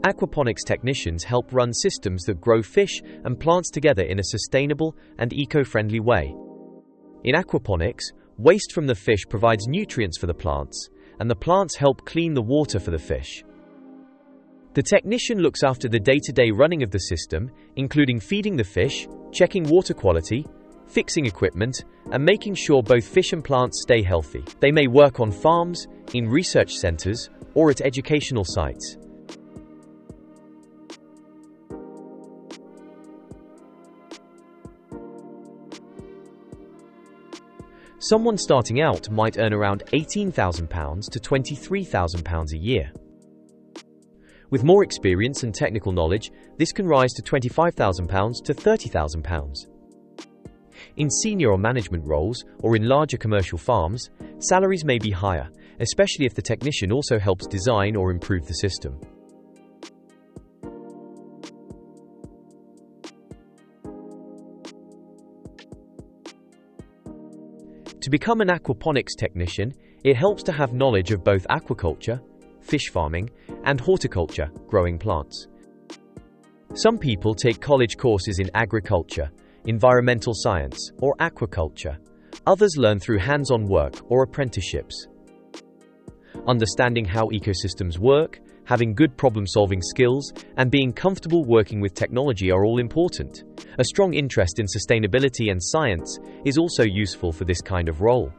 Aquaponics technicians help run systems that grow fish and plants together in a sustainable and eco-friendly way. In aquaponics, waste from the fish provides nutrients for the plants, and the plants help clean the water for the fish. The technician looks after the day-to-day running of the system, including feeding the fish, checking water quality, fixing equipment, and making sure both fish and plants stay healthy. They may work on farms, in research centers, or at educational sites. Someone starting out might earn around £18,000 to £23,000 a year. With more experience and technical knowledge, this can rise to £25,000 to £30,000. In senior or management roles, or in larger commercial farms, salaries may be higher, especially if the technician also helps design or improve the system. To become an aquaponics technician, it helps to have knowledge of both aquaculture, fish farming, and horticulture, growing plants. Some people take college courses in agriculture, environmental science, or aquaculture. Others learn through hands-on work or apprenticeships. Understanding how ecosystems work, having good problem-solving skills, and being comfortable working with technology are all important. A strong interest in sustainability and science is also useful for this kind of role.